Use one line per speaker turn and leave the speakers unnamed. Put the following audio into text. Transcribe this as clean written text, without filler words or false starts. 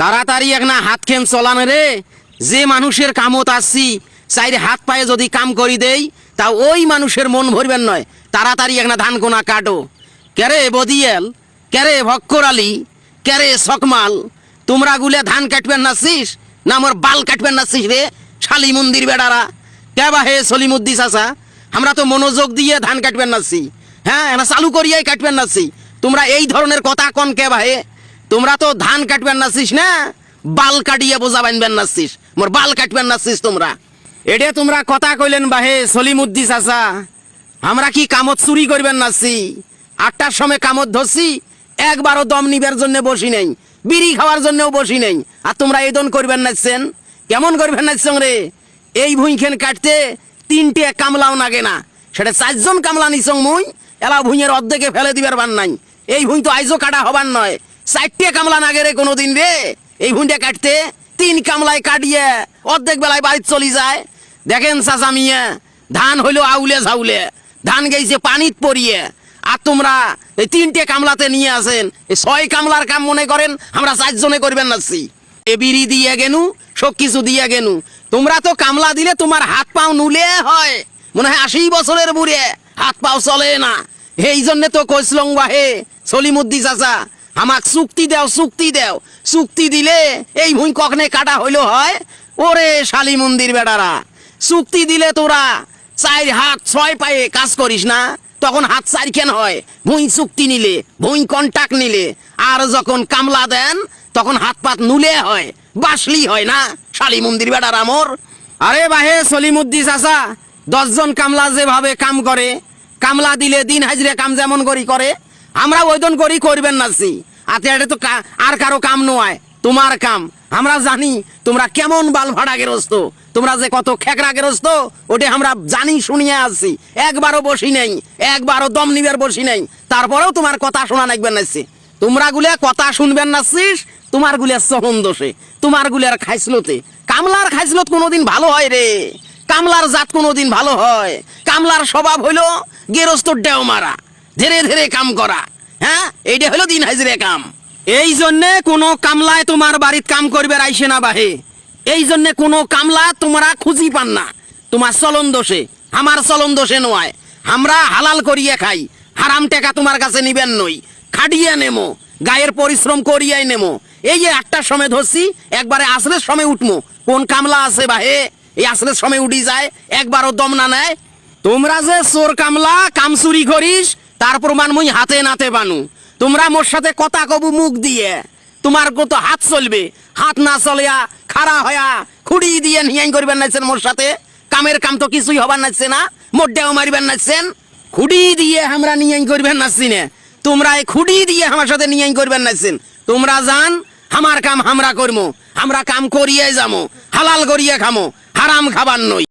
তাড়াতাড়ি এক না হাত খেন চলান রে। যে মানুষের কামত আসছি চাইরে হাত পায়ে যদি কাম করি দেই তা ওই মানুষের মন ভরবেন নয়। তাড়াতাড়ি এক না ধান কোনা কাটো। কেরে বদিয়াল, কেরে ভক্কর আলী, কেরে সকমাল, তোমরা গুলে ধান কাটবেন নাছিস না আমার বাল কাটবেন নাছিস রে শালি মন্দির বেড়ারা? কে বা হে সলিমুদ্দি চাচা, আমরা তো মনোযোগ দিয়ে ধান কাটবেন নাছি, হ্যাঁ না চালু করিয়াই কাটবেন নাছি। তোমরা এই ধরনের কথা কন কে বা হে? তোমরা তো ধান কাটবেন নাছিস না বাল কাটিয়ে বোঝা বানবেন নাছিস, মোর বাল কাটবেন নাছিস তোমরা। এটা তোমরা কথা কইলেন বাহে সলিমুদ্দি চাচা, আমরা কি কামত চুরি করবেন নাছি? 8টার সময় কামত ধরছি, একবারও দম নিবার জন্য বসি নাই, বিড়ি খাওয়ার জন্যও বসি নাই। আর তোমরা এই দন করবেন নাচছেন, কেমন করবেন নাচছেন রে? এই ভুঁইখান কাটতে 3টে কামলাও নাগে না, সেটা 4 জন কামলা নিছং মুই, এলা ভুঁইয়ের অর্ধেকে ফেলে দিবার বান নাই। এই ভুঁই তো আইজও কাটা হবার নয়, 4টে কামলা নাগে রে কোনোদিন রে। এই ভুঁইটা কাটতে 3 কামলায় কাটিয়ে অর্ধেক বেলায় বাড়ি চলি যায়। দেখেন চাচা মিয়া, ধান হইলো আউলে ঝাউলে, ধান গেছে পানিত পরিয়ে, আর তোমরা এই 3টে কামলাতে নিয়ে আসেন। এই 6 কামলার কাম মনে করেন আমরা 4 জনে করবেন নাছি। এ বিড়ি দিয়ে গেনু, সব কিছু দিয়ে গেনু। তোমরা তো কামলা দিলে তোমার হাত পাও নুলে হয়, মনে হয় 80 বছরের বুড়ে হাত পাও চলে না। এই জন্য তো কইসলং বাহে সলিমুদ্দি চাচা, আমাক চুক্তি দেও, চুক্তি দেও। চুক্তি দিলে এই ভুঁই কখনে কাটা হইলো হয়? ওরে শালি মন্দির বেড়ারা, চুক্তি দিলে তোরা 4 হাত 6 পায়ে কাজ করিস না, তখন হাত 4 কেন হয়? ভুঁই চুক্তি নিলে, ভুঁই কন্টাক্ট নিলে, আর যখন কামলা দেন তখন হাত পাত নুলে হয়, বাসলি হয় না শালি মন্দির বেড়ার আমর। আরে বাহে সলিমুদ্দি চাচা, 10 জন কামলা যেভাবে কাম করে, কামলা দিলে দিন হাজিরে কাম যেমন করি করে, আমরা ওইদন করি করবেন নাছি। আতে এটা তো আর কারো কাম নয়, তোমার কাম। আমরা জানি তোমরা কেমন বাল ভাড়া গেরস্ত, তোমরা যে কত খেকরা গেরস্ত, ওটা আমরা জানি, শুনিয়ে আসছি। একবারও বসি নেই, একবারও দম নিবার বসি নেই, তারপরেও তোমার কথা শোনা নাকবেন নাচছি। তোমরা গুলে কথা শুনবেন নাচিস, তোমার গুলে চহন দোষে, তোমার গুলের খাইসলতে। কামলার খাইসলত কোনোদিন ভালো হয় রে, কামলার জাত কোনোদিন ভালো হয়? কামলার স্বভাব হইলো গেরস্তর ডেও মারা, ধীরে ধীরে কাম করা, হ্যাঁ এইটা হলো দিন হাজিরে কাম। এই জন্যে কোনো কামলায় তোমার বাড়িতে কাম করবে আইসে না বাহে। এই জন্যে কোনো কামলা তোমরা খুঁজি পান না, তোমার চলন দোষে। আমার চলন দোষে নয়, আমরা হালাল করিয়ে খাই, হারাম টাকা তোমার কাছে নিবেন নই, খাটিয়ে নেমো, গায়ের পরিশ্রম করিয়াই নেমো। এই যে 8টার সময় ধরছি, একবারে আসরের সময় উঠমো। কোন কামলা আছে বাহে এই আসরের সময় উঠি যায়, একবারও দম না নেয়? তোমরা যে চোর কামলা, কাম চুরি করিস, তার প্রমাণ মুই হাতে নাতে বানু। তোমরা মোর সাথে কথা কবু মুখ দিয়ে, তোমার কত হাত চলবে, হাত না চলিয়া খাড়া হয়া খুঁড়ি দিয়ে নিয়াই করবেন নাচছেন মোর সাথে। কামের কাম তো কিছুই হবার নাচছে না, মোড্ডেও মারিবেন নাচছেন। খুঁড়ি দিয়ে আমরা নিয়াই করবেন নাচছি না, তোমরা এই খুঁড়ি দিয়ে আমার সাথে নিয়াই করবেন নাচছেন। তোমরা জান আমার কাম আমরা করবো, আমরা কাম করিয়ে যাবো, হালাল করিয়ে খামো, হারাম খাবার নই।